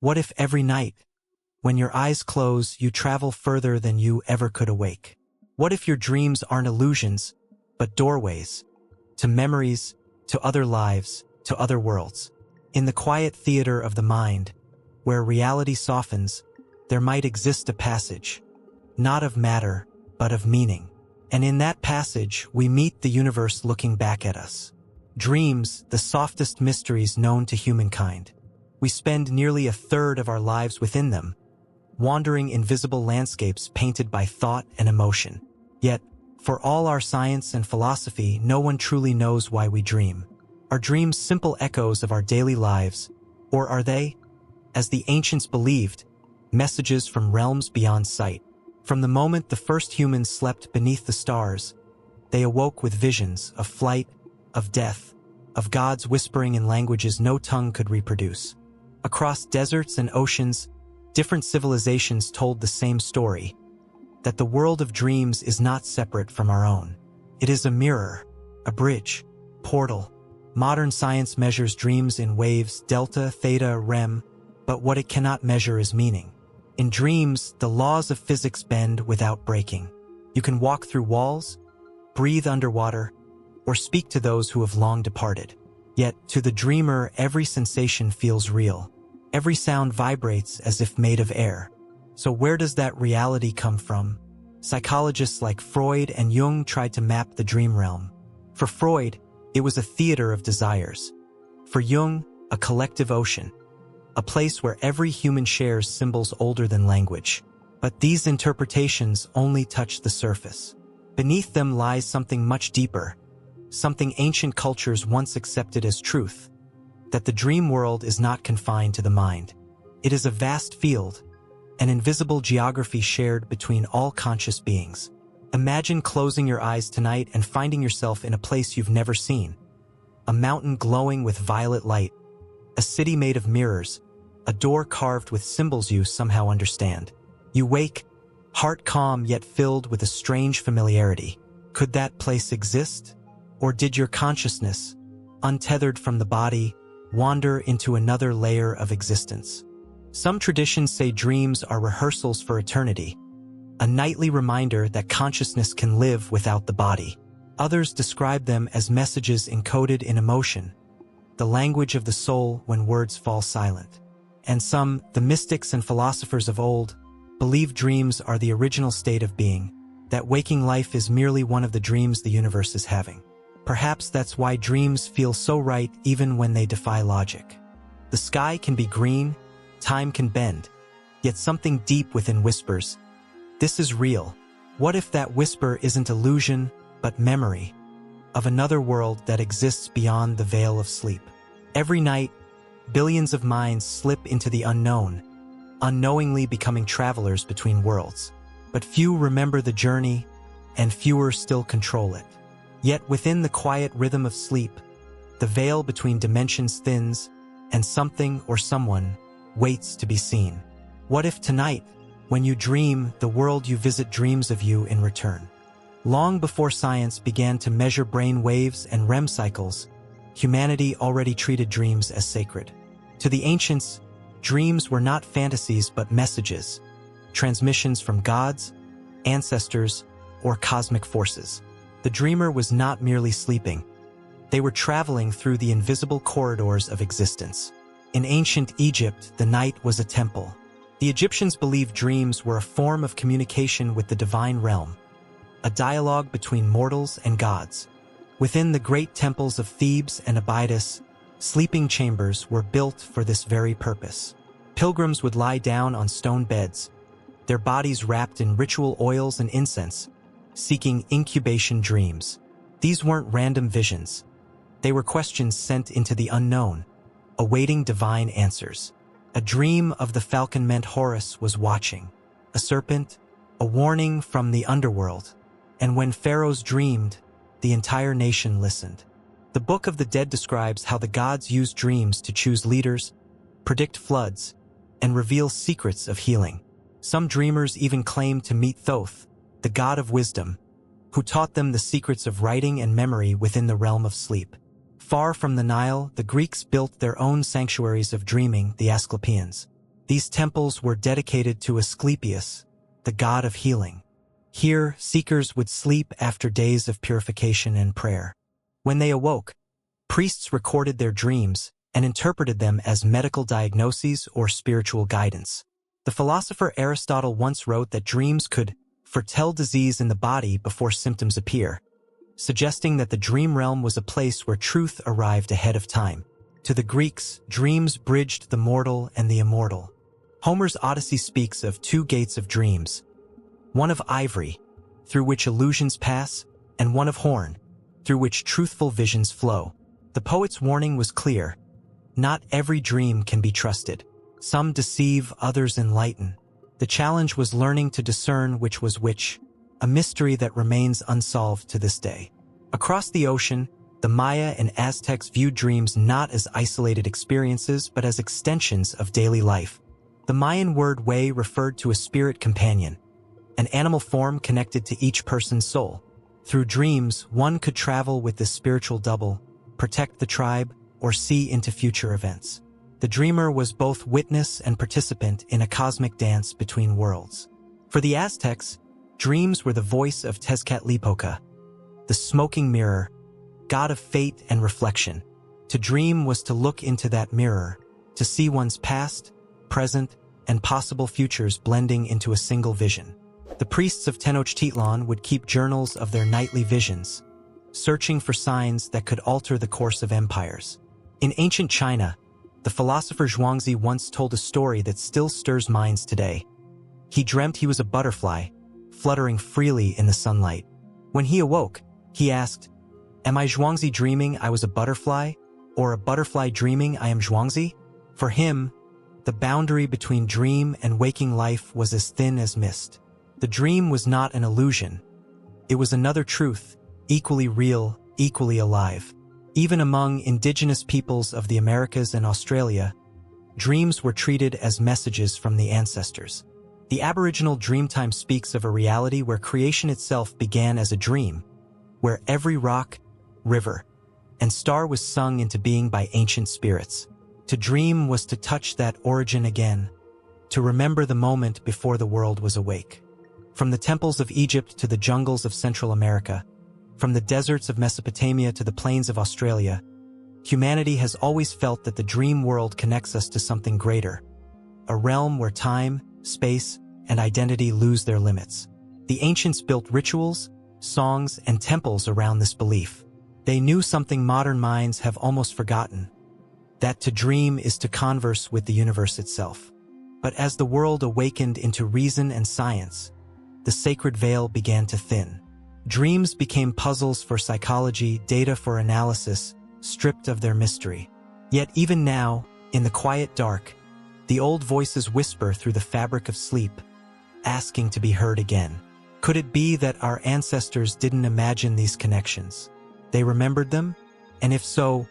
What if every night, when your eyes close, you travel further than you ever could awake? What if your dreams aren't illusions, but doorways, to memories, to other lives, to other worlds? In the quiet theater of the mind, where reality softens, there might exist a passage, not of matter, but of meaning. And in that passage, we meet the universe looking back at us. Dreams, the softest mysteries known to humankind. We spend nearly a third of our lives within them, wandering invisible landscapes painted by thought and emotion. Yet, for all our science and philosophy, no one truly knows why we dream. Are dreams simple echoes of our daily lives, or are they, as the ancients believed, messages from realms beyond sight? From the moment the first humans slept beneath the stars, they awoke with visions of flight, of death, of gods whispering in languages no tongue could reproduce. Across deserts and oceans, different civilizations told the same story, that the world of dreams is not separate from our own. It is a mirror, a bridge, portal. Modern science measures dreams in waves, delta, theta, REM, but what it cannot measure is meaning. In dreams, the laws of physics bend without breaking. You can walk through walls, breathe underwater, or speak to those who have long departed. Yet, to the dreamer, every sensation feels real. Every sound vibrates as if made of air. So where does that reality come from? Psychologists like Freud and Jung tried to map the dream realm. For Freud, it was a theater of desires. For Jung, a collective ocean, a place where every human shares symbols older than language. But these interpretations only touch the surface. Beneath them lies something much deeper, something ancient cultures once accepted as truth, that the dream world is not confined to the mind. It is a vast field, an invisible geography shared between all conscious beings. Imagine closing your eyes tonight and finding yourself in a place you've never seen. A mountain glowing with violet light, a city made of mirrors, a door carved with symbols you somehow understand. You wake, heart calm yet filled with a strange familiarity. Could that place exist? Or did your consciousness, untethered from the body, wander into another layer of existence? Some traditions say dreams are rehearsals for eternity, a nightly reminder that consciousness can live without the body. Others describe them as messages encoded in emotion, the language of the soul when words fall silent. And some, the mystics and philosophers of old, believe dreams are the original state of being, that waking life is merely one of the dreams the universe is having. Perhaps that's why dreams feel so right even when they defy logic. The sky can be green, time can bend, yet something deep within whispers, "This is real." What if that whisper isn't illusion, but memory, of another world that exists beyond the veil of sleep? Every night, billions of minds slip into the unknown, unknowingly becoming travelers between worlds. But few remember the journey, and fewer still control it. Yet within the quiet rhythm of sleep, the veil between dimensions thins, and something or someone waits to be seen. What if tonight, when you dream, the world you visit dreams of you in return? Long before science began to measure brain waves and REM cycles, humanity already treated dreams as sacred. To the ancients, dreams were not fantasies but messages, transmissions from gods, ancestors, or cosmic forces. The dreamer was not merely sleeping. They were traveling through the invisible corridors of existence. In ancient Egypt, the night was a temple. The Egyptians believed dreams were a form of communication with the divine realm, a dialogue between mortals and gods. Within the great temples of Thebes and Abydos, sleeping chambers were built for this very purpose. Pilgrims would lie down on stone beds, their bodies wrapped in ritual oils and incense, seeking incubation dreams. These weren't random visions. They were questions sent into the unknown, awaiting divine answers. A dream of the falcon meant Horus was watching, a serpent, a warning from the underworld. And when pharaohs dreamed, the entire nation listened. The Book of the Dead describes how the gods used dreams to choose leaders, predict floods, and reveal secrets of healing. Some dreamers even claimed to meet Thoth, the god of wisdom, who taught them the secrets of writing and memory within the realm of sleep. Far from the Nile, the Greeks built their own sanctuaries of dreaming, the Asclepians. These temples were dedicated to Asclepius, the god of healing. Here, seekers would sleep after days of purification and prayer. When they awoke, priests recorded their dreams and interpreted them as medical diagnoses or spiritual guidance. The philosopher Aristotle once wrote that dreams could foretell disease in the body before symptoms appear, suggesting that the dream realm was a place where truth arrived ahead of time. To the Greeks, dreams bridged the mortal and the immortal. Homer's Odyssey speaks of two gates of dreams, one of ivory, through which illusions pass, and one of horn, through which truthful visions flow. The poet's warning was clear. Not every dream can be trusted. Some deceive, others enlighten. The challenge was learning to discern which was which, a mystery that remains unsolved to this day. Across the ocean, the Maya and Aztecs viewed dreams not as isolated experiences but as extensions of daily life. The Mayan word way referred to a spirit companion, an animal form connected to each person's soul. Through dreams, one could travel with this spiritual double, protect the tribe, or see into future events. The dreamer was both witness and participant in a cosmic dance between worlds. For the Aztecs, dreams were the voice of Tezcatlipoca, the smoking mirror, god of fate and reflection. To dream was to look into that mirror, to see one's past, present, and possible futures blending into a single vision. The priests of Tenochtitlan would keep journals of their nightly visions, searching for signs that could alter the course of empires. In ancient China, the philosopher Zhuangzi once told a story that still stirs minds today. He dreamt he was a butterfly, fluttering freely in the sunlight. When he awoke, he asked, "Am I Zhuangzi dreaming I was a butterfly, or a butterfly dreaming I am Zhuangzi?" For him, the boundary between dream and waking life was as thin as mist. The dream was not an illusion. It was another truth, equally real, equally alive. Even among indigenous peoples of the Americas and Australia, dreams were treated as messages from the ancestors. The Aboriginal Dreamtime speaks of a reality where creation itself began as a dream, where every rock, river, and star was sung into being by ancient spirits. To dream was to touch that origin again, to remember the moment before the world was awake. From the temples of Egypt to the jungles of Central America, from the deserts of Mesopotamia to the plains of Australia, humanity has always felt that the dream world connects us to something greater, a realm where time, space, and identity lose their limits. The ancients built rituals, songs, and temples around this belief. They knew something modern minds have almost forgotten, that to dream is to converse with the universe itself. But as the world awakened into reason and science, the sacred veil began to thin. Dreams became puzzles for psychology, data for analysis, stripped of their mystery. Yet even now, in the quiet dark, the old voices whisper through the fabric of sleep, asking to be heard again. Could it be that our ancestors didn't imagine these connections? They remembered them? And if so,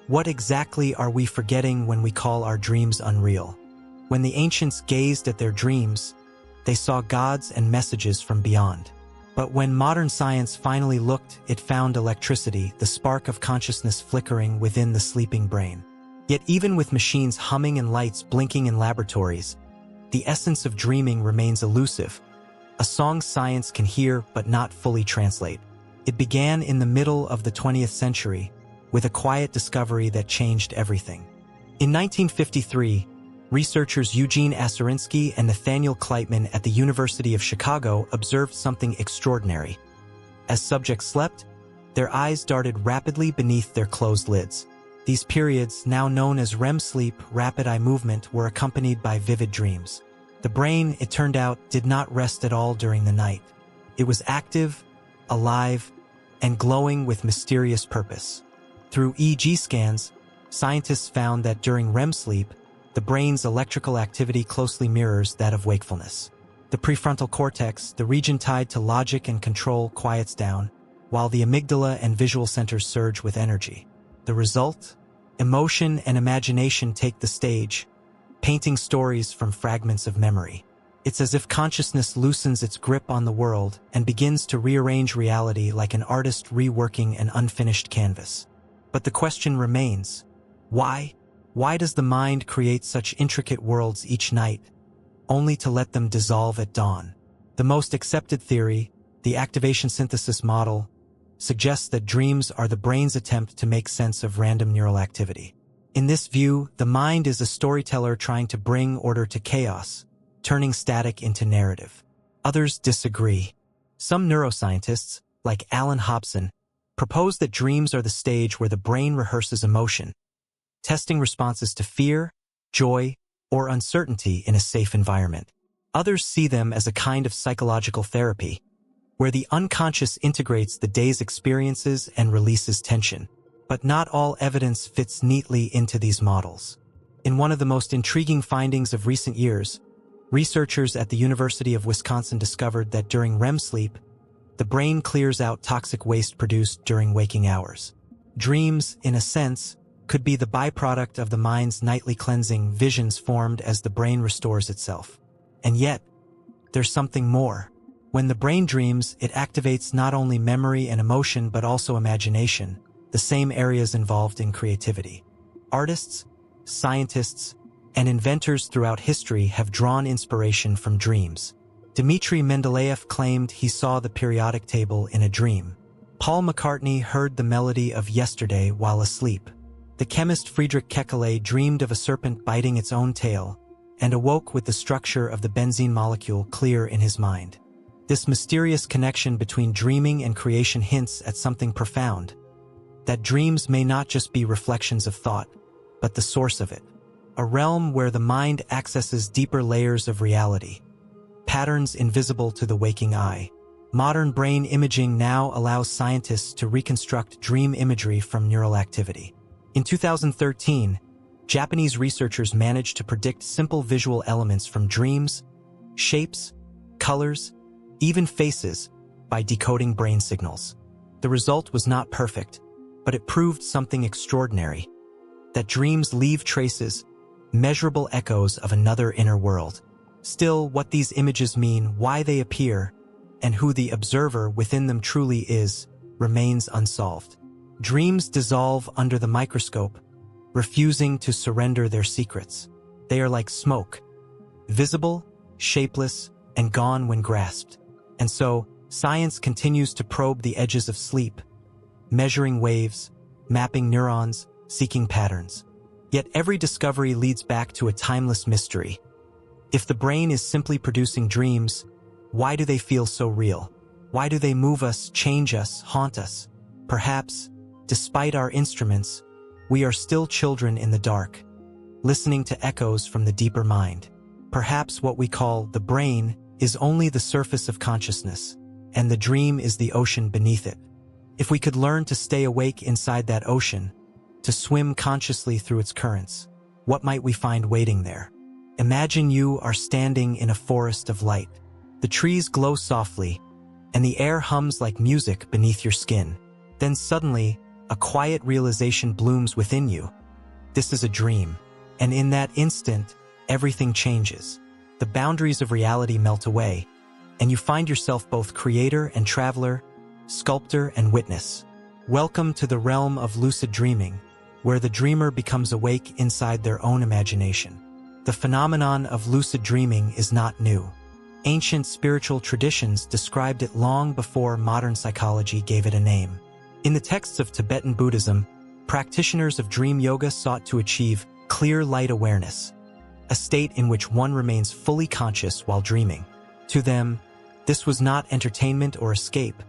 what exactly are we forgetting when we call our dreams unreal? When the ancients gazed at their dreams, they saw gods and messages from beyond. But when modern science finally looked, it found electricity, the spark of consciousness flickering within the sleeping brain. Yet even with machines humming and lights blinking in laboratories, the essence of dreaming remains elusive, a song science can hear but not fully translate. It began in the middle of the 20th century, with a quiet discovery that changed everything. In 1953, researchers Eugene Aserinsky and Nathaniel Kleitman at the University of Chicago observed something extraordinary. As subjects slept, their eyes darted rapidly beneath their closed lids. These periods, now known as REM sleep, rapid eye movement, were accompanied by vivid dreams. The brain, it turned out, did not rest at all during the night. It was active, alive, and glowing with mysterious purpose. Through EEG scans, scientists found that during REM sleep, the brain's electrical activity closely mirrors that of wakefulness. The prefrontal cortex, the region tied to logic and control, quiets down, while the amygdala and visual centers surge with energy. The result? Emotion and imagination take the stage, painting stories from fragments of memory. It's as if consciousness loosens its grip on the world and begins to rearrange reality like an artist reworking an unfinished canvas. But the question remains, why? Why does the mind create such intricate worlds each night, only to let them dissolve at dawn? The most accepted theory, the activation synthesis model, suggests that dreams are the brain's attempt to make sense of random neural activity. In this view, the mind is a storyteller trying to bring order to chaos, turning static into narrative. Others disagree. Some neuroscientists, like Alan Hobson, propose that dreams are the stage where the brain rehearses emotion, testing responses to fear, joy, or uncertainty in a safe environment. Others see them as a kind of psychological therapy, where the unconscious integrates the day's experiences and releases tension. But not all evidence fits neatly into these models. In one of the most intriguing findings of recent years, researchers at the University of Wisconsin discovered that during REM sleep, the brain clears out toxic waste produced during waking hours. Dreams, in a sense, could be the byproduct of the mind's nightly cleansing, visions formed as the brain restores itself. And yet, there's something more. When the brain dreams, it activates not only memory and emotion but also imagination, the same areas involved in creativity. Artists, scientists, and inventors throughout history have drawn inspiration from dreams. Dmitri Mendeleev claimed he saw the periodic table in a dream. Paul McCartney heard the melody of Yesterday while asleep. The chemist Friedrich Kekulé dreamed of a serpent biting its own tail and awoke with the structure of the benzene molecule clear in his mind. This mysterious connection between dreaming and creation hints at something profound, that dreams may not just be reflections of thought, but the source of it, a realm where the mind accesses deeper layers of reality, patterns invisible to the waking eye. Modern brain imaging now allows scientists to reconstruct dream imagery from neural activity. In 2013, Japanese researchers managed to predict simple visual elements from dreams, shapes, colors, even faces, by decoding brain signals. The result was not perfect, but it proved something extraordinary, that dreams leave traces, measurable echoes of another inner world. Still, what these images mean, why they appear, and who the observer within them truly is, remains unsolved. Dreams dissolve under the microscope, refusing to surrender their secrets. They are like smoke, visible, shapeless, and gone when grasped. And so, science continues to probe the edges of sleep, measuring waves, mapping neurons, seeking patterns. Yet every discovery leads back to a timeless mystery. If the brain is simply producing dreams, why do they feel so real? Why do they move us, change us, haunt us? Perhaps, despite our instruments, we are still children in the dark, listening to echoes from the deeper mind. Perhaps what we call the brain is only the surface of consciousness, and the dream is the ocean beneath it. If we could learn to stay awake inside that ocean, to swim consciously through its currents, what might we find waiting there? Imagine you are standing in a forest of light. The trees glow softly, and the air hums like music beneath your skin. Then suddenly, a quiet realization blooms within you. This is a dream, and in that instant, everything changes. The boundaries of reality melt away, and you find yourself both creator and traveler, sculptor and witness. Welcome to the realm of lucid dreaming, where the dreamer becomes awake inside their own imagination. The phenomenon of lucid dreaming is not new. Ancient spiritual traditions described it long before modern psychology gave it a name. In the texts of Tibetan Buddhism, practitioners of dream yoga sought to achieve clear light awareness, a state in which one remains fully conscious while dreaming. To them, this was not entertainment or escape,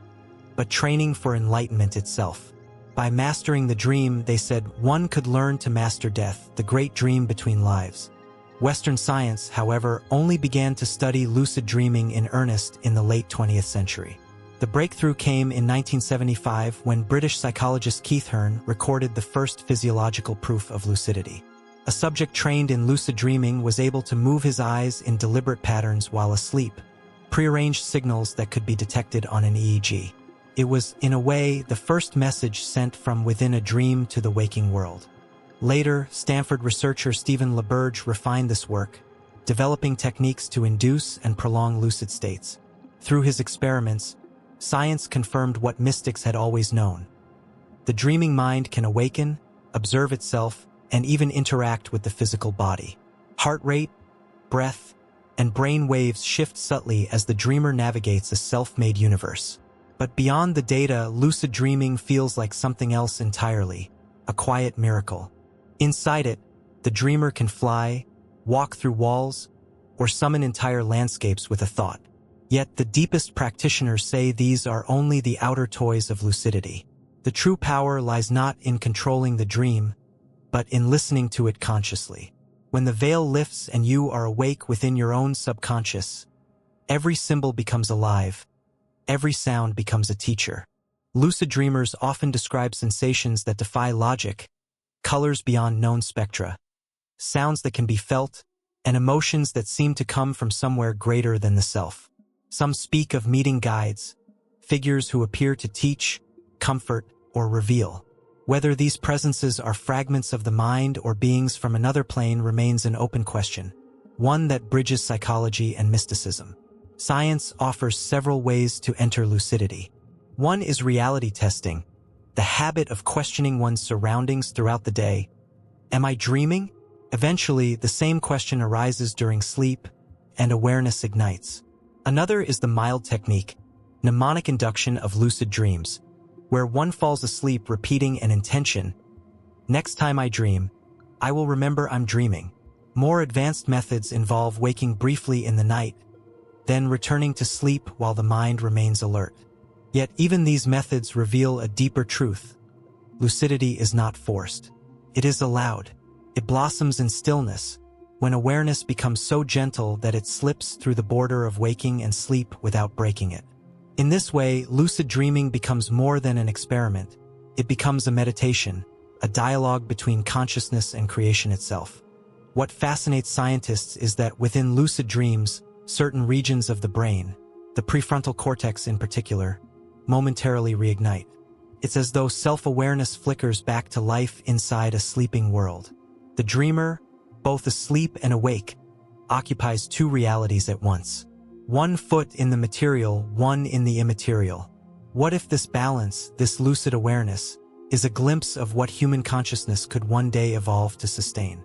but training for enlightenment itself. By mastering the dream, they said, one could learn to master death, the great dream between lives. Western science, however, only began to study lucid dreaming in earnest in the late 20th century. The breakthrough came in 1975 when British psychologist Keith Hearne recorded the first physiological proof of lucidity. A subject trained in lucid dreaming was able to move his eyes in deliberate patterns while asleep, prearranged signals that could be detected on an EEG. It was, in a way, the first message sent from within a dream to the waking world. Later, Stanford researcher Stephen LaBerge refined this work, developing techniques to induce and prolong lucid states. Through his experiments, science confirmed what mystics had always known. The dreaming mind can awaken, observe itself, and even interact with the physical body. Heart rate, breath, and brain waves shift subtly as the dreamer navigates a self-made universe. But beyond the data, lucid dreaming feels like something else entirely, a quiet miracle. Inside it, the dreamer can fly, walk through walls, or summon entire landscapes with a thought. Yet the deepest practitioners say these are only the outer toys of lucidity. The true power lies not in controlling the dream, but in listening to it consciously. When the veil lifts and you are awake within your own subconscious, every symbol becomes alive, every sound becomes a teacher. Lucid dreamers often describe sensations that defy logic, colors beyond known spectra, sounds that can be felt, and emotions that seem to come from somewhere greater than the self. Some speak of meeting guides, figures who appear to teach, comfort, or reveal. Whether these presences are fragments of the mind or beings from another plane remains an open question, one that bridges psychology and mysticism. Science offers several ways to enter lucidity. One is reality testing, the habit of questioning one's surroundings throughout the day. Am I dreaming? Eventually, the same question arises during sleep, and awareness ignites. Another is the mild technique, mnemonic induction of lucid dreams, where one falls asleep repeating an intention. Next time I dream, I will remember I'm dreaming. More advanced methods involve waking briefly in the night, then returning to sleep while the mind remains alert. Yet even these methods reveal a deeper truth. Lucidity is not forced. It is allowed. It blossoms in stillness, when awareness becomes so gentle that it slips through the border of waking and sleep without breaking it. In this way, lucid dreaming becomes more than an experiment. It becomes a meditation, a dialogue between consciousness and creation itself. What fascinates scientists is that within lucid dreams, certain regions of the brain, the prefrontal cortex in particular, momentarily reignite. It's as though self-awareness flickers back to life inside a sleeping world. The dreamer, both asleep and awake, occupies two realities at once. One foot in the material, one in the immaterial. What if this balance, this lucid awareness, is a glimpse of what human consciousness could one day evolve to sustain?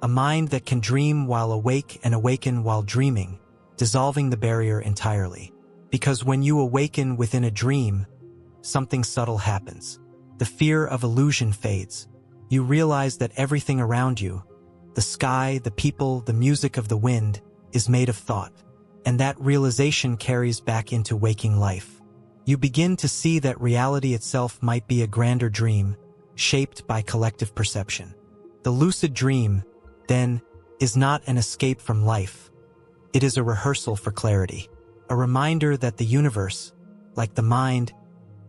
A mind that can dream while awake and awaken while dreaming, dissolving the barrier entirely. Because when you awaken within a dream, something subtle happens. The fear of illusion fades. You realize that everything around you, the sky, the people, the music of the wind, is made of thought. And that realization carries back into waking life. You begin to see that reality itself might be a grander dream, shaped by collective perception. The lucid dream, then, is not an escape from life. It is a rehearsal for clarity, a reminder that the universe, like the mind,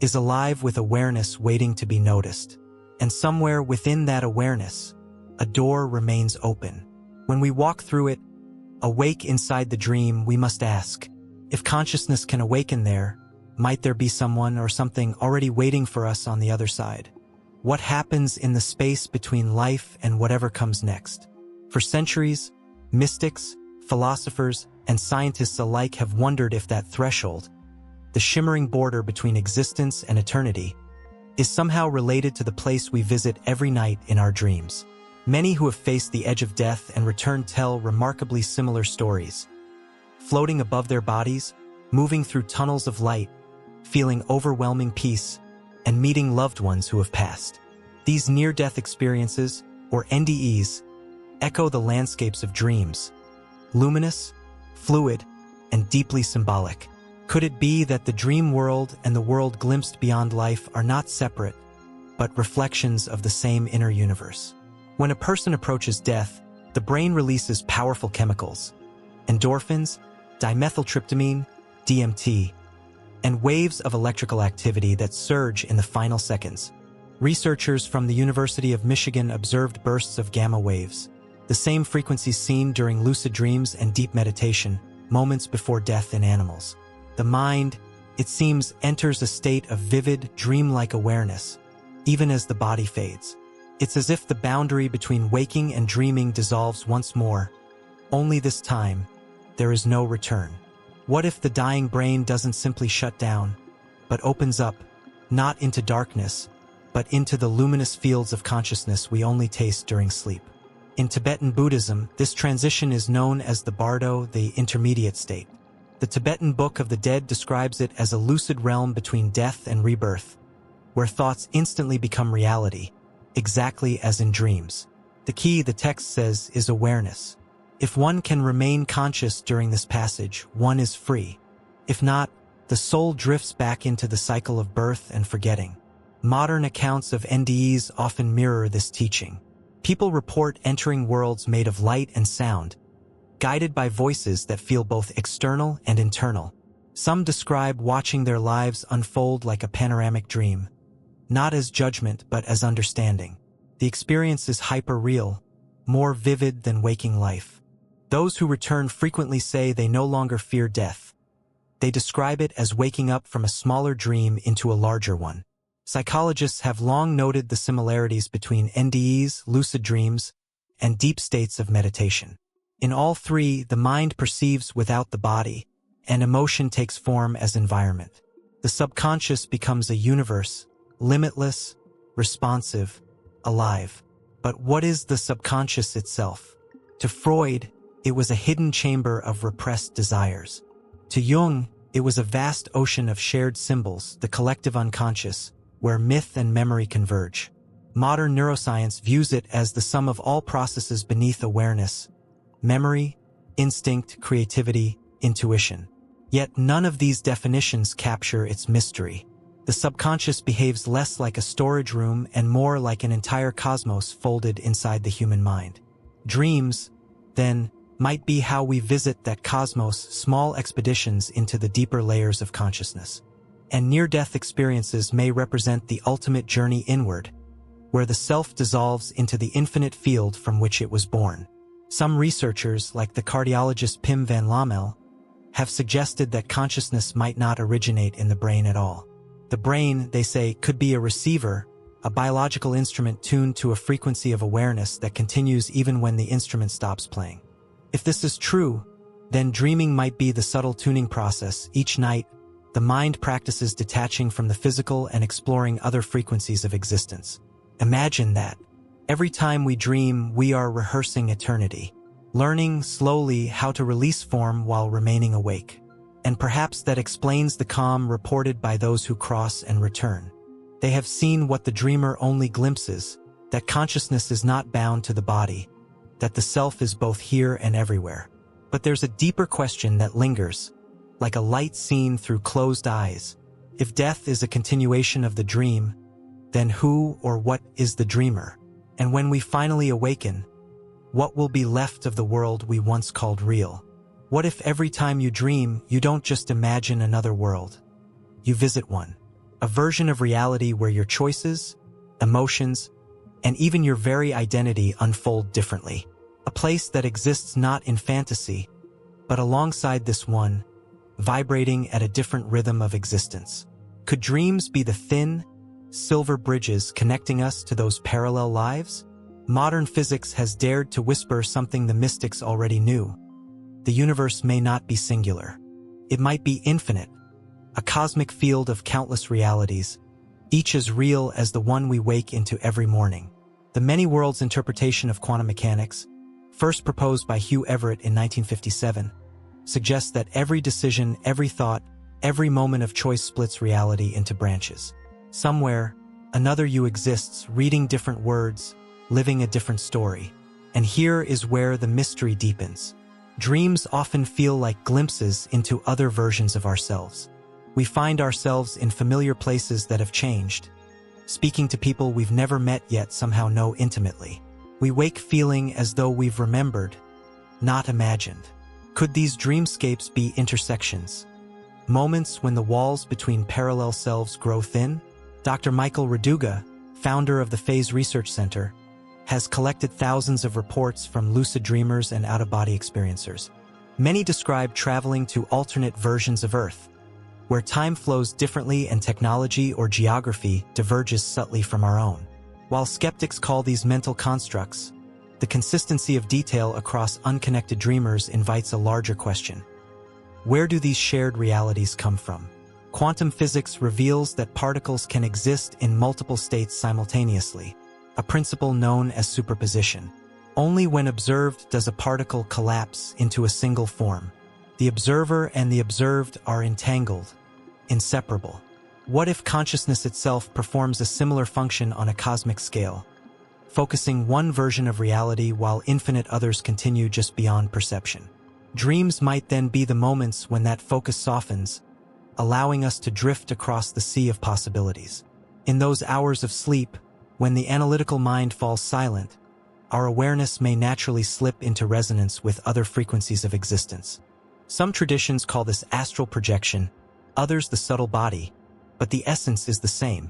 is alive with awareness waiting to be noticed. And somewhere within that awareness, a door remains open. When we walk through it, awake inside the dream, we must ask, if consciousness can awaken there, might there be someone or something already waiting for us on the other side? What happens in the space between life and whatever comes next? For centuries, mystics, philosophers, and scientists alike have wondered if that threshold, the shimmering border between existence and eternity, is somehow related to the place we visit every night in our dreams. Many who have faced the edge of death and returned tell remarkably similar stories. Floating above their bodies, moving through tunnels of light, feeling overwhelming peace, and meeting loved ones who have passed. These near-death experiences, or NDEs, echo the landscapes of dreams, luminous, fluid, and deeply symbolic. Could it be that the dream world and the world glimpsed beyond life are not separate, but reflections of the same inner universe? When a person approaches death, the brain releases powerful chemicals, endorphins, dimethyltryptamine, DMT, and waves of electrical activity that surge in the final seconds. Researchers from the University of Michigan observed bursts of gamma waves, the same frequencies seen during lucid dreams and deep meditation, moments before death in animals. The mind, it seems, enters a state of vivid, dreamlike awareness, even as the body fades. It's as if the boundary between waking and dreaming dissolves once more. Only this time, there is no return. What if the dying brain doesn't simply shut down, but opens up, not into darkness, but into the luminous fields of consciousness we only taste during sleep. In Tibetan Buddhism, this transition is known as the bardo, the intermediate state. The Tibetan Book of the Dead describes it as a lucid realm between death and rebirth, where thoughts instantly become reality, exactly as in dreams. The key, the text says, is awareness. If one can remain conscious during this passage, one is free. If not, the soul drifts back into the cycle of birth and forgetting. Modern accounts of NDEs often mirror this teaching. People report entering worlds made of light and sound, guided by voices that feel both external and internal. Some describe watching their lives unfold like a panoramic dream, not as judgment but as understanding. The experience is hyper-real, more vivid than waking life. Those who return frequently say they no longer fear death. They describe it as waking up from a smaller dream into a larger one. Psychologists have long noted the similarities between NDEs, lucid dreams, and deep states of meditation. In all three, the mind perceives without the body, and emotion takes form as environment. The subconscious becomes a universe, limitless, responsive, alive. But what is the subconscious itself? To Freud, it was a hidden chamber of repressed desires. To Jung, it was a vast ocean of shared symbols, the collective unconscious, where myth and memory converge. Modern neuroscience views it as the sum of all processes beneath awareness: memory, instinct, creativity, intuition. Yet none of these definitions capture its mystery. The subconscious behaves less like a storage room and more like an entire cosmos folded inside the human mind. Dreams, then, might be how we visit that cosmos, small expeditions into the deeper layers of consciousness. And near-death experiences may represent the ultimate journey inward, where the self dissolves into the infinite field from which it was born. Some researchers, like the cardiologist Pim van Lommel, have suggested that consciousness might not originate in the brain at all. The brain, they say, could be a receiver, a biological instrument tuned to a frequency of awareness that continues even when the instrument stops playing. If this is true, then dreaming might be the subtle tuning process. Each night, the mind practices detaching from the physical and exploring other frequencies of existence. Imagine that. Every time we dream, we are rehearsing eternity, learning slowly how to release form while remaining awake. And perhaps that explains the calm reported by those who cross and return. They have seen what the dreamer only glimpses, that consciousness is not bound to the body, that the self is both here and everywhere. But there's a deeper question that lingers, like a light seen through closed eyes. If death is a continuation of the dream, then who or what is the dreamer? And when we finally awaken, what will be left of the world we once called real? What if every time you dream, you don't just imagine another world? You visit one. A version of reality where your choices, emotions, and even your very identity unfold differently. A place that exists not in fantasy, but alongside this one, vibrating at a different rhythm of existence. Could dreams be the thin, silver bridges connecting us to those parallel lives? Modern physics has dared to whisper something the mystics already knew. The universe may not be singular. It might be infinite, a cosmic field of countless realities, each as real as the one we wake into every morning. The many worlds interpretation of quantum mechanics, first proposed by Hugh Everett in 1957, suggests that every decision, every thought, every moment of choice splits reality into branches. Somewhere, another you exists, reading different words, living a different story. And here is where the mystery deepens. Dreams often feel like glimpses into other versions of ourselves. We find ourselves in familiar places that have changed, speaking to people we've never met yet somehow know intimately. We wake feeling as though we've remembered, not imagined. Could these dreamscapes be intersections? Moments when the walls between parallel selves grow thin? Dr. Michael Raduga, founder of the Phase Research Center, has collected thousands of reports from lucid dreamers and out-of-body experiencers. Many describe traveling to alternate versions of Earth, where time flows differently and technology or geography diverges subtly from our own. While skeptics call these mental constructs, the consistency of detail across unconnected dreamers invites a larger question. Where do these shared realities come from? Quantum physics reveals that particles can exist in multiple states simultaneously, a principle known as superposition. Only when observed does a particle collapse into a single form. The observer and the observed are entangled, inseparable. What if consciousness itself performs a similar function on a cosmic scale, focusing one version of reality while infinite others continue just beyond perception? Dreams might then be the moments when that focus softens, allowing us to drift across the sea of possibilities. In those hours of sleep, when the analytical mind falls silent, our awareness may naturally slip into resonance with other frequencies of existence. Some traditions call this astral projection, others the subtle body, but the essence is the same.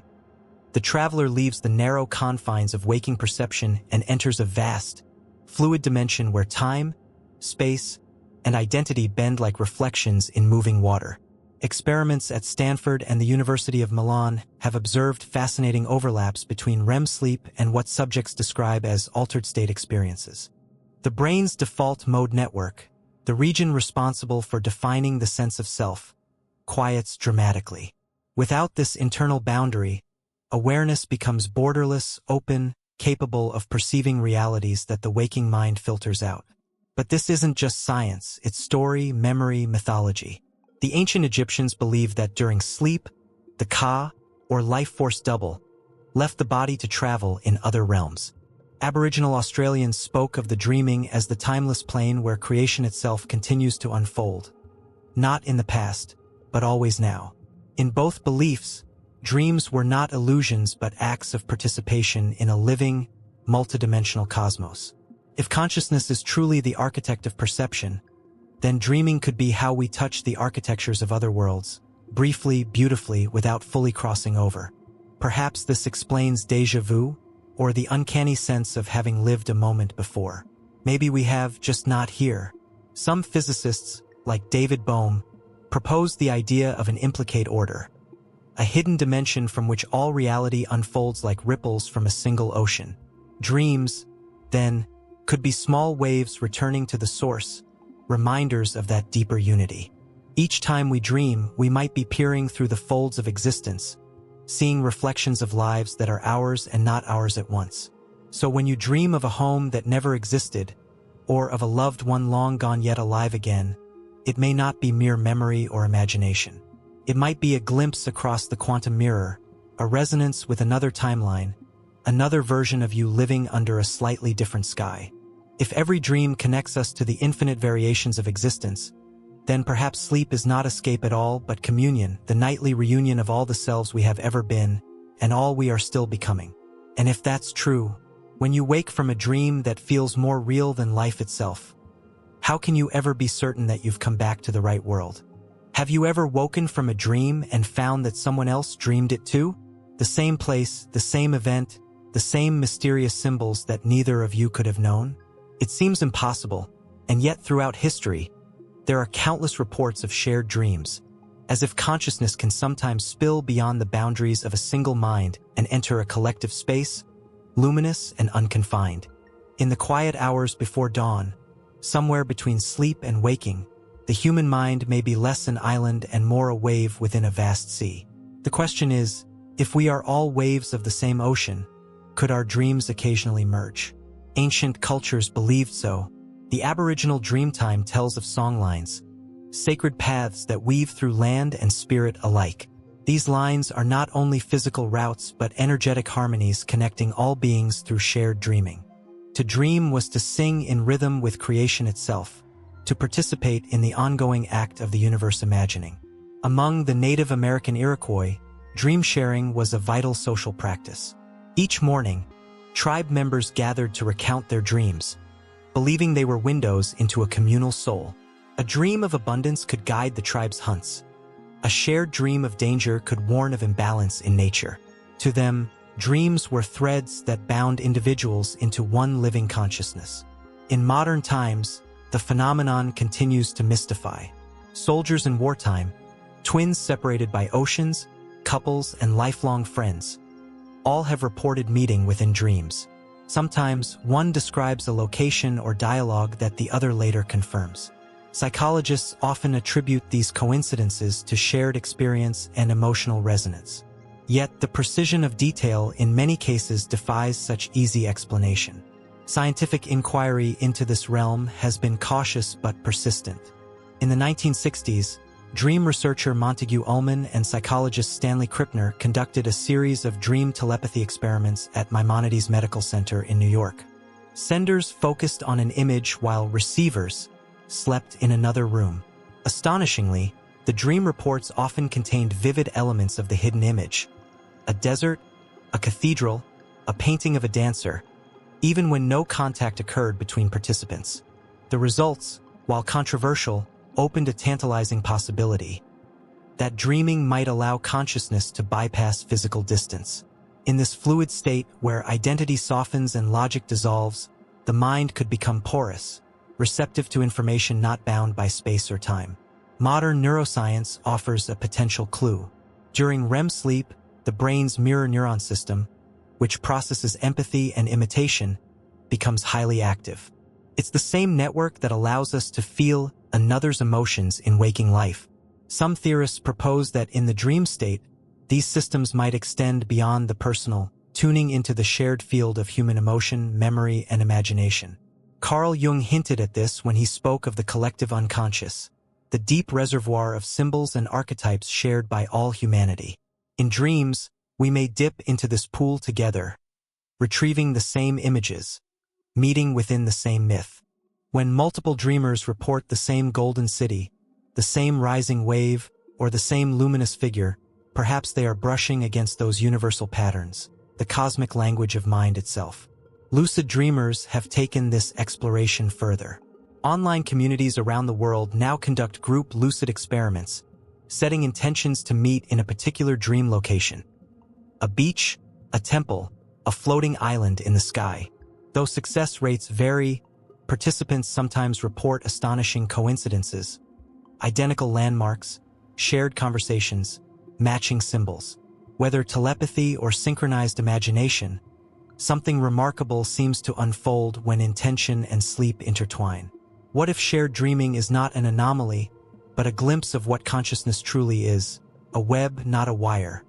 The traveler leaves the narrow confines of waking perception and enters a vast, fluid dimension where time, space, and identity bend like reflections in moving water. Experiments at Stanford and the University of Milan have observed fascinating overlaps between REM sleep and what subjects describe as altered state experiences. The brain's default mode network, the region responsible for defining the sense of self, quiets dramatically. Without this internal boundary, awareness becomes borderless, open, capable of perceiving realities that the waking mind filters out. But this isn't just science, it's story, memory, mythology. The ancient Egyptians believed that during sleep, the Ka, or life force double, left the body to travel in other realms. Aboriginal Australians spoke of the dreaming as the timeless plane where creation itself continues to unfold. Not in the past, but always now. In both beliefs, dreams were not illusions but acts of participation in a living, multidimensional cosmos. If consciousness is truly the architect of perception, then dreaming could be how we touch the architectures of other worlds, briefly, beautifully, without fully crossing over. Perhaps this explains déjà vu, or the uncanny sense of having lived a moment before. Maybe we have, just not here. Some physicists, like David Bohm, proposed the idea of an implicate order, a hidden dimension from which all reality unfolds like ripples from a single ocean. Dreams, then, could be small waves returning to the source, reminders of that deeper unity. Each time we dream, we might be peering through the folds of existence, seeing reflections of lives that are ours and not ours at once. So when you dream of a home that never existed, or of a loved one long gone yet alive again, it may not be mere memory or imagination. It might be a glimpse across the quantum mirror, a resonance with another timeline, another version of you living under a slightly different sky. If every dream connects us to the infinite variations of existence, then perhaps sleep is not escape at all but communion, the nightly reunion of all the selves we have ever been and all we are still becoming. And if that's true, when you wake from a dream that feels more real than life itself, how can you ever be certain that you've come back to the right world? Have you ever woken from a dream and found that someone else dreamed it too? The same place, the same event, the same mysterious symbols that neither of you could have known? It seems impossible, and yet throughout history, there are countless reports of shared dreams, as if consciousness can sometimes spill beyond the boundaries of a single mind and enter a collective space, luminous and unconfined. In the quiet hours before dawn, somewhere between sleep and waking, the human mind may be less an island and more a wave within a vast sea. The question is, if we are all waves of the same ocean, could our dreams occasionally merge? Ancient cultures believed so. The Aboriginal Dreamtime tells of songlines, sacred paths that weave through land and spirit alike. These lines are not only physical routes but energetic harmonies connecting all beings through shared dreaming. To dream was to sing in rhythm with creation itself, to participate in the ongoing act of the universe imagining. Among the Native American Iroquois, dream sharing was a vital social practice. Each morning, tribe members gathered to recount their dreams, believing they were windows into a communal soul. A dream of abundance could guide the tribe's hunts. A shared dream of danger could warn of imbalance in nature. To them, dreams were threads that bound individuals into one living consciousness. In modern times, the phenomenon continues to mystify. Soldiers in wartime, twins separated by oceans, couples, and lifelong friends, all have reported meeting within dreams. Sometimes, one describes a location or dialogue that the other later confirms. Psychologists often attribute these coincidences to shared experience and emotional resonance. Yet, the precision of detail in many cases defies such easy explanation. Scientific inquiry into this realm has been cautious but persistent. In the 1960s, dream researcher Montague Ullman and psychologist Stanley Krippner conducted a series of dream telepathy experiments at Maimonides Medical Center in New York. Senders focused on an image while receivers slept in another room. Astonishingly, the dream reports often contained vivid elements of the hidden image: a desert, a cathedral, a painting of a dancer, even when no contact occurred between participants. The results, while controversial, opened a tantalizing possibility: that dreaming might allow consciousness to bypass physical distance. In this fluid state where identity softens and logic dissolves, the mind could become porous, receptive to information not bound by space or time. Modern neuroscience offers a potential clue. During REM sleep, the brain's mirror neuron system, which processes empathy and imitation, becomes highly active. It's the same network that allows us to feel another's emotions in waking life. Some theorists propose that in the dream state, these systems might extend beyond the personal, tuning into the shared field of human emotion, memory, and imagination. Carl Jung hinted at this when he spoke of the collective unconscious, the deep reservoir of symbols and archetypes shared by all humanity. In dreams, we may dip into this pool together, retrieving the same images, meeting within the same myth. When multiple dreamers report the same golden city, the same rising wave, or the same luminous figure, perhaps they are brushing against those universal patterns, the cosmic language of mind itself. Lucid dreamers have taken this exploration further. Online communities around the world now conduct group lucid experiments, setting intentions to meet in a particular dream location: a beach, a temple, a floating island in the sky. Though success rates vary, participants sometimes report astonishing coincidences: identical landmarks, shared conversations, matching symbols. Whether telepathy or synchronized imagination, something remarkable seems to unfold when intention and sleep intertwine. What if shared dreaming is not an anomaly, but a glimpse of what consciousness truly is? A web, not a wire.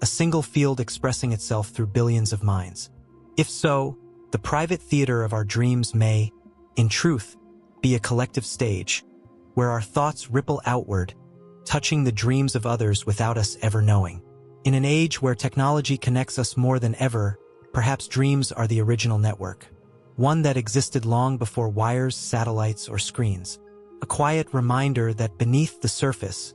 A single field expressing itself through billions of minds. If so, the private theater of our dreams may, in truth, be a collective stage, where our thoughts ripple outward, touching the dreams of others without us ever knowing. In an age where technology connects us more than ever, perhaps dreams are the original network, one that existed long before wires, satellites, or screens. A quiet reminder that beneath the surface,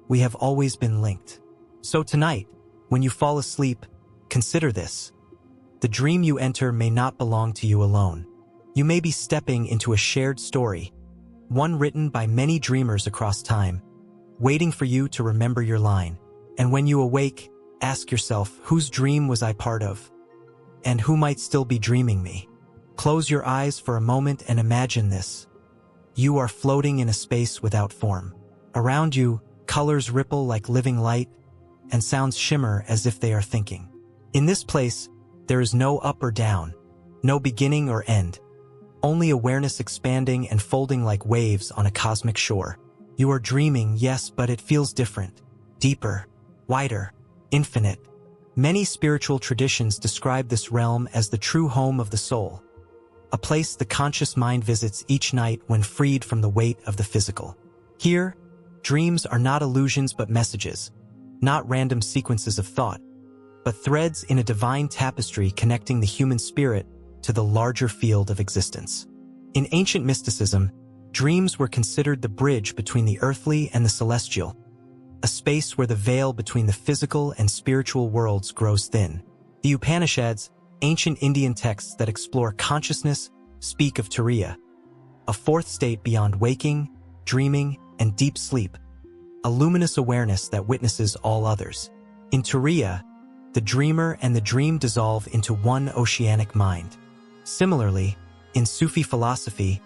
we have always been linked. So tonight, when you fall asleep, consider this: the dream you enter may not belong to you alone. You may be stepping into a shared story, one written by many dreamers across time, waiting for you to remember your line. And when you awake, ask yourself, whose dream was I part of? And who might still be dreaming me? Close your eyes for a moment and imagine this. You are floating in a space without form. Around you, colors ripple like living light, and sounds shimmer as if they are thinking. In this place, there is no up or down, no beginning or end, only awareness expanding and folding like waves on a cosmic shore. You are dreaming, yes, but it feels different, deeper, wider, infinite. Many spiritual traditions describe this realm as the true home of the soul, a place the conscious mind visits each night when freed from the weight of the physical. Here, dreams are not illusions but messages, not random sequences of thought, but threads in a divine tapestry connecting the human spirit to the larger field of existence. In ancient mysticism, dreams were considered the bridge between the earthly and the celestial, a space where the veil between the physical and spiritual worlds grows thin. The Upanishads, ancient Indian texts that explore consciousness, speak of Turiya, a fourth state beyond waking, dreaming, and deep sleep, a luminous awareness that witnesses all others. In Turiya, the dreamer and the dream dissolve into one oceanic mind. Similarly, in Sufi philosophy,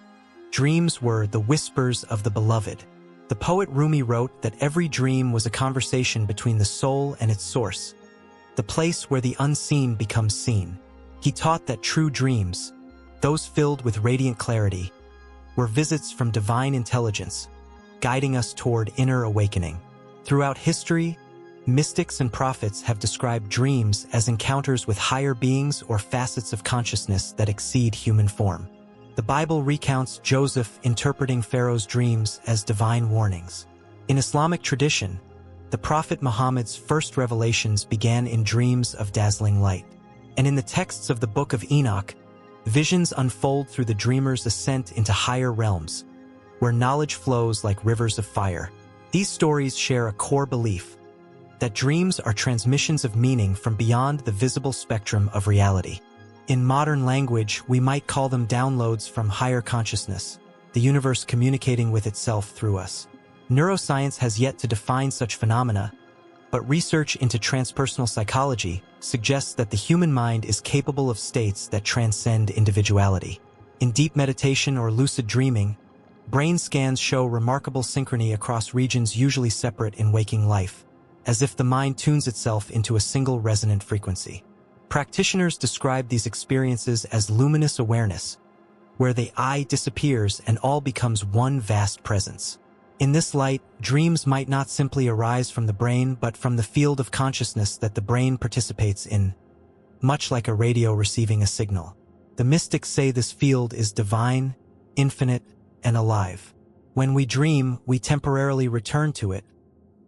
dreams were the whispers of the beloved. The poet Rumi wrote that every dream was a conversation between the soul and its source, the place where the unseen becomes seen. He taught that true dreams, those filled with radiant clarity, were visits from divine intelligence, guiding us toward inner awakening. Throughout history, mystics and prophets have described dreams as encounters with higher beings or facets of consciousness that exceed human form. The Bible recounts Joseph interpreting Pharaoh's dreams as divine warnings. In Islamic tradition, the Prophet Muhammad's first revelations began in dreams of dazzling light. And in the texts of the Book of Enoch, visions unfold through the dreamer's ascent into higher realms, where knowledge flows like rivers of fire. These stories share a core belief that dreams are transmissions of meaning from beyond the visible spectrum of reality. In modern language, we might call them downloads from higher consciousness, the universe communicating with itself through us. Neuroscience has yet to define such phenomena, but research into transpersonal psychology suggests that the human mind is capable of states that transcend individuality. In deep meditation or lucid dreaming, brain scans show remarkable synchrony across regions usually separate in waking life, as if the mind tunes itself into a single resonant frequency. Practitioners describe these experiences as luminous awareness, where the I disappears and all becomes one vast presence. In this light, dreams might not simply arise from the brain but from the field of consciousness that the brain participates in, much like a radio receiving a signal. The mystics say this field is divine, infinite, and alive. When we dream, we temporarily return to it,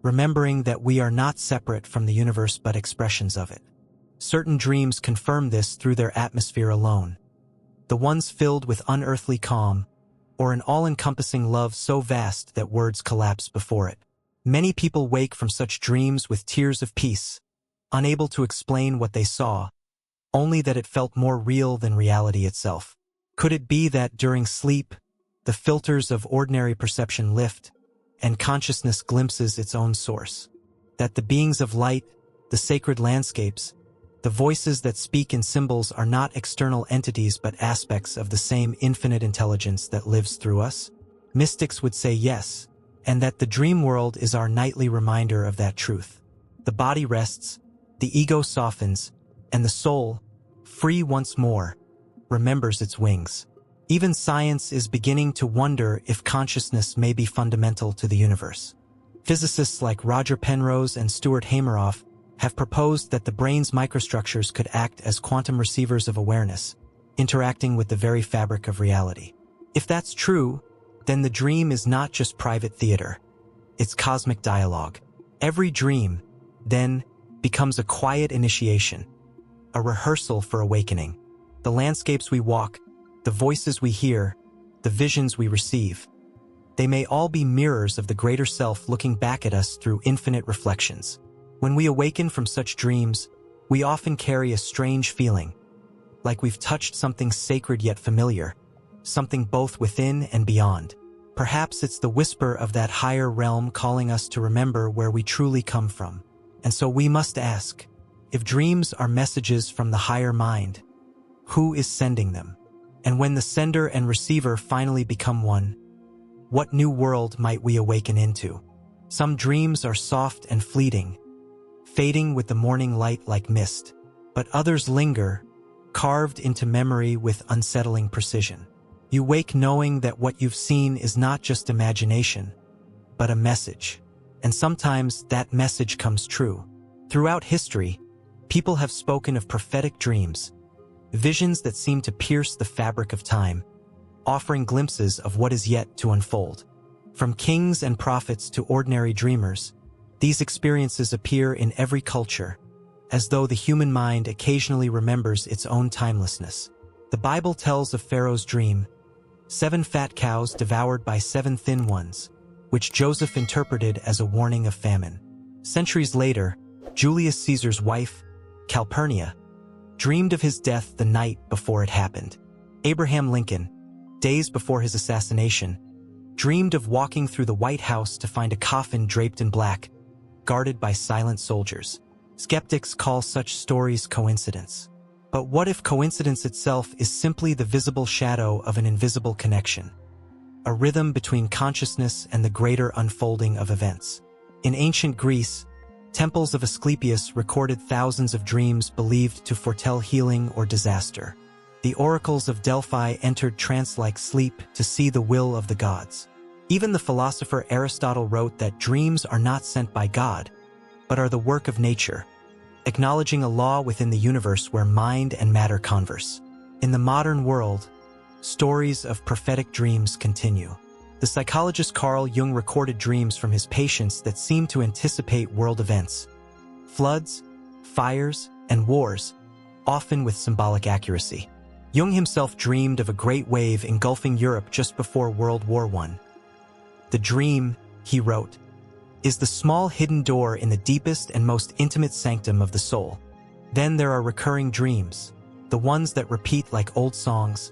remembering that we are not separate from the universe but expressions of it. Certain dreams confirm this through their atmosphere alone. The ones filled with unearthly calm, or an all-encompassing love so vast that words collapse before it. Many people wake from such dreams with tears of peace, unable to explain what they saw, only that it felt more real than reality itself. Could it be that during sleep, the filters of ordinary perception lift, and consciousness glimpses its own source? That the beings of light, the sacred landscapes, the voices that speak in symbols are not external entities but aspects of the same infinite intelligence that lives through us? Mystics would say yes, and that the dream world is our nightly reminder of that truth. The body rests, the ego softens, and the soul, free once more, remembers its wings. Even science is beginning to wonder if consciousness may be fundamental to the universe. Physicists like Roger Penrose and Stuart Hameroff have proposed that the brain's microstructures could act as quantum receivers of awareness, interacting with the very fabric of reality. If that's true, then the dream is not just private theater. It's cosmic dialogue. Every dream, then, becomes a quiet initiation, a rehearsal for awakening. The landscapes we walk, the voices we hear, the visions we receive, they may all be mirrors of the greater self looking back at us through infinite reflections. When we awaken from such dreams, we often carry a strange feeling, like we've touched something sacred yet familiar, something both within and beyond. Perhaps it's the whisper of that higher realm calling us to remember where we truly come from. And so we must ask, if dreams are messages from the higher mind, who is sending them? And when the sender and receiver finally become one, what new world might we awaken into? Some dreams are soft and fleeting, fading with the morning light like mist, but others linger, carved into memory with unsettling precision. You wake knowing that what you've seen is not just imagination, but a message. And sometimes that message comes true. Throughout history, people have spoken of prophetic dreams, visions that seem to pierce the fabric of time, offering glimpses of what is yet to unfold. From kings and prophets to ordinary dreamers, these experiences appear in every culture, as though the human mind occasionally remembers its own timelessness. The Bible tells of Pharaoh's dream, 7 fat cows devoured by 7 thin ones, which Joseph interpreted as a warning of famine. Centuries later, Julius Caesar's wife, Calpurnia, dreamed of his death the night before it happened. Abraham Lincoln, days before his assassination, dreamed of walking through the White House to find a coffin draped in black, guarded by silent soldiers. Skeptics call such stories coincidence. But what if coincidence itself is simply the visible shadow of an invisible connection? A rhythm between consciousness and the greater unfolding of events. In ancient Greece, temples of Asclepius recorded thousands of dreams believed to foretell healing or disaster. The oracles of Delphi entered trance-like sleep to see the will of the gods. Even the philosopher Aristotle wrote that dreams are not sent by God, but are the work of nature, acknowledging a law within the universe where mind and matter converse. In the modern world, stories of prophetic dreams continue. The psychologist Carl Jung recorded dreams from his patients that seemed to anticipate world events, floods, fires, and wars, often with symbolic accuracy. Jung himself dreamed of a great wave engulfing Europe just before World War I. The dream, he wrote, is the small hidden door in the deepest and most intimate sanctum of the soul. Then there are recurring dreams, the ones that repeat like old songs,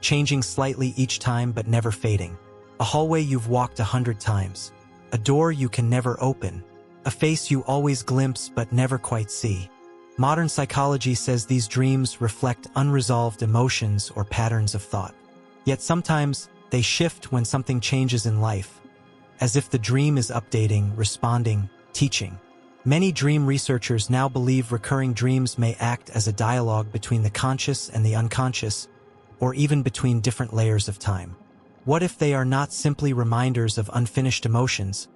changing slightly each time but never fading. A hallway you've walked 100 times, a door you can never open, a face you always glimpse but never quite see. Modern psychology says these dreams reflect unresolved emotions or patterns of thought. Yet sometimes they shift when something changes in life, as if the dream is updating, responding, teaching. Many dream researchers now believe recurring dreams may act as a dialogue between the conscious and the unconscious, or even between different layers of time. What if they are not simply reminders of unfinished emotions,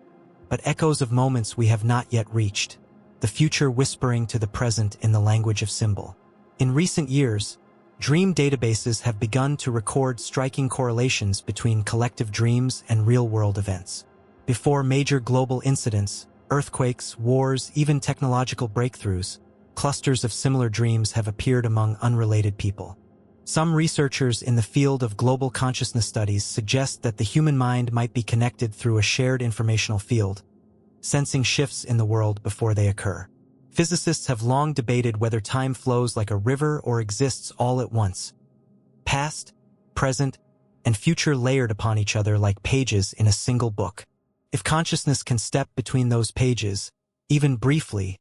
but echoes of moments we have not yet reached? The future whispering to the present in the language of symbol. In recent years, dream databases have begun to record striking correlations between collective dreams and real-world events. Before major global incidents, earthquakes, wars, even technological breakthroughs, clusters of similar dreams have appeared among unrelated people. Some researchers in the field of global consciousness studies suggest that the human mind might be connected through a shared informational field, sensing shifts in the world before they occur. Physicists have long debated whether time flows like a river or exists all at once. Past, present, and future layered upon each other like pages in a single book. If consciousness can step between those pages, even briefly,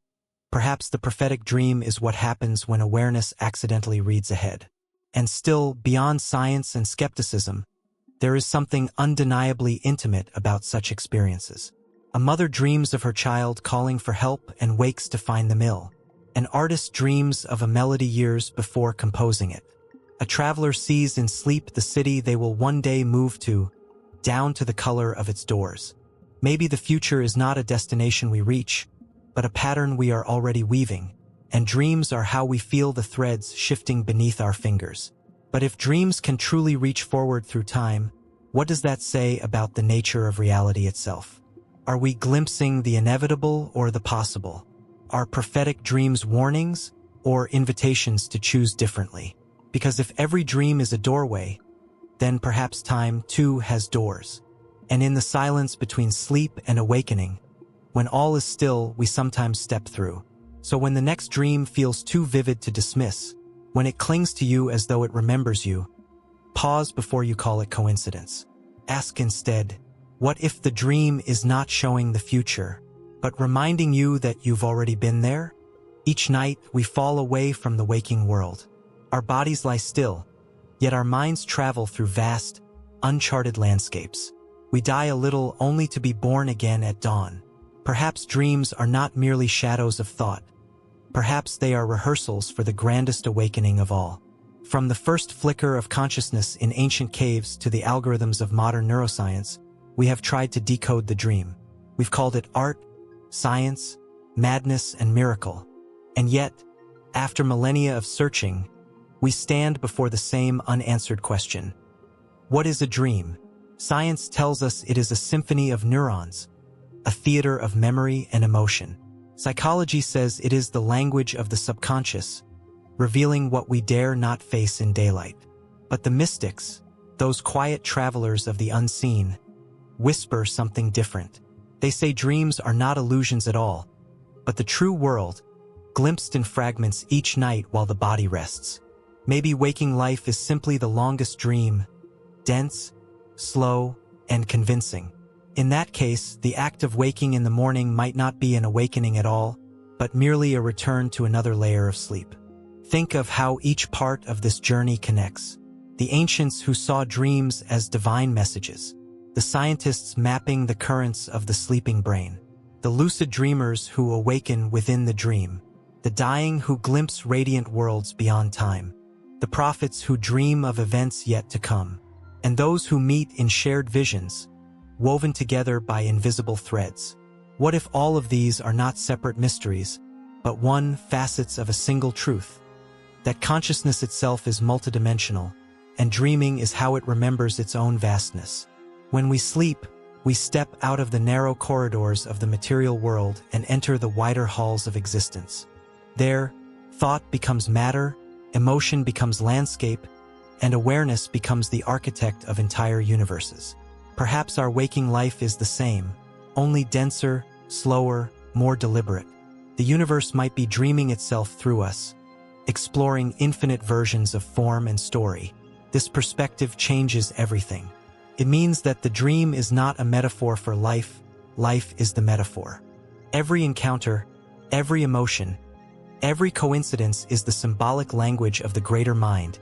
perhaps the prophetic dream is what happens when awareness accidentally reads ahead. And still, beyond science and skepticism, there is something undeniably intimate about such experiences. A mother dreams of her child calling for help and wakes to find them ill. An artist dreams of a melody years before composing it. A traveler sees in sleep the city they will one day move to, down to the color of its doors. Maybe the future is not a destination we reach, but a pattern we are already weaving, and dreams are how we feel the threads shifting beneath our fingers. But if dreams can truly reach forward through time, what does that say about the nature of reality itself? Are we glimpsing the inevitable or the possible? Are prophetic dreams warnings or invitations to choose differently? Because if every dream is a doorway, then perhaps time too has doors. And in the silence between sleep and awakening, when all is still, we sometimes step through. So when the next dream feels too vivid to dismiss, when it clings to you as though it remembers you, pause before you call it coincidence. Ask instead, what if the dream is not showing the future, but reminding you that you've already been there? Each night, we fall away from the waking world. Our bodies lie still, yet our minds travel through vast, uncharted landscapes. We die a little only to be born again at dawn. Perhaps dreams are not merely shadows of thought. Perhaps they are rehearsals for the grandest awakening of all. From the first flicker of consciousness in ancient caves to the algorithms of modern neuroscience, we have tried to decode the dream. We've called it art, science, madness, and miracle. And yet, after millennia of searching, we stand before the same unanswered question. What is a dream? Science tells us it is a symphony of neurons, a theater of memory and emotion. Psychology says it is the language of the subconscious, revealing what we dare not face in daylight. But the mystics, those quiet travelers of the unseen, whisper something different. They say dreams are not illusions at all, but the true world, glimpsed in fragments each night while the body rests. Maybe waking life is simply the longest dream, dense, slow, and convincing. In that case, the act of waking in the morning might not be an awakening at all, but merely a return to another layer of sleep. Think of how each part of this journey connects. The ancients who saw dreams as divine messages, the scientists mapping the currents of the sleeping brain, the lucid dreamers who awaken within the dream, the dying who glimpse radiant worlds beyond time. the prophets who dream of events yet to come, and those who meet in shared visions, woven together by invisible threads. What if all of these are not separate mysteries, but one facets of a single truth? That consciousness itself is multidimensional, and dreaming is how it remembers its own vastness. When we sleep, we step out of the narrow corridors of the material world and enter the wider halls of existence. There, thought becomes matter, emotion becomes landscape, and awareness becomes the architect of entire universes. Perhaps our waking life is the same, only denser, slower, more deliberate. The universe might be dreaming itself through us, exploring infinite versions of form and story. This perspective changes everything. It means that the dream is not a metaphor for life, life is the metaphor. Every encounter, every emotion, every coincidence is the symbolic language of the greater mind,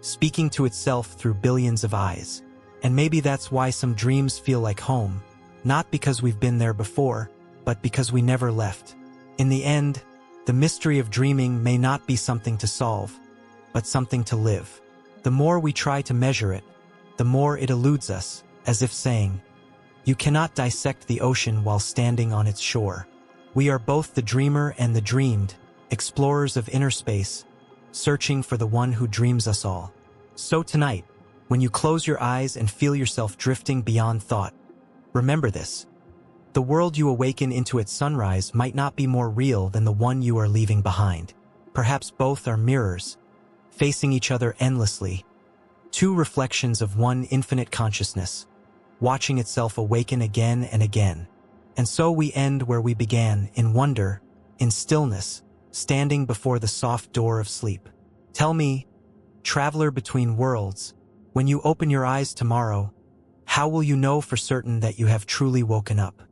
speaking to itself through billions of eyes. And maybe that's why some dreams feel like home, not because we've been there before, but because we never left. In the end, the mystery of dreaming may not be something to solve, but something to live. The more we try to measure it, the more it eludes us, as if saying, "You cannot dissect the ocean while standing on its shore." We are both the dreamer and the dreamed, explorers of inner space, searching for the one who dreams us all. So tonight, when you close your eyes and feel yourself drifting beyond thought, remember this. The world you awaken into at sunrise might not be more real than the one you are leaving behind. Perhaps both are mirrors, facing each other endlessly, two reflections of one infinite consciousness, watching itself awaken again and again. And so we end where we began, in wonder, in stillness, standing before the soft door of sleep. Tell me, traveler between worlds, when you open your eyes tomorrow, how will you know for certain that you have truly woken up?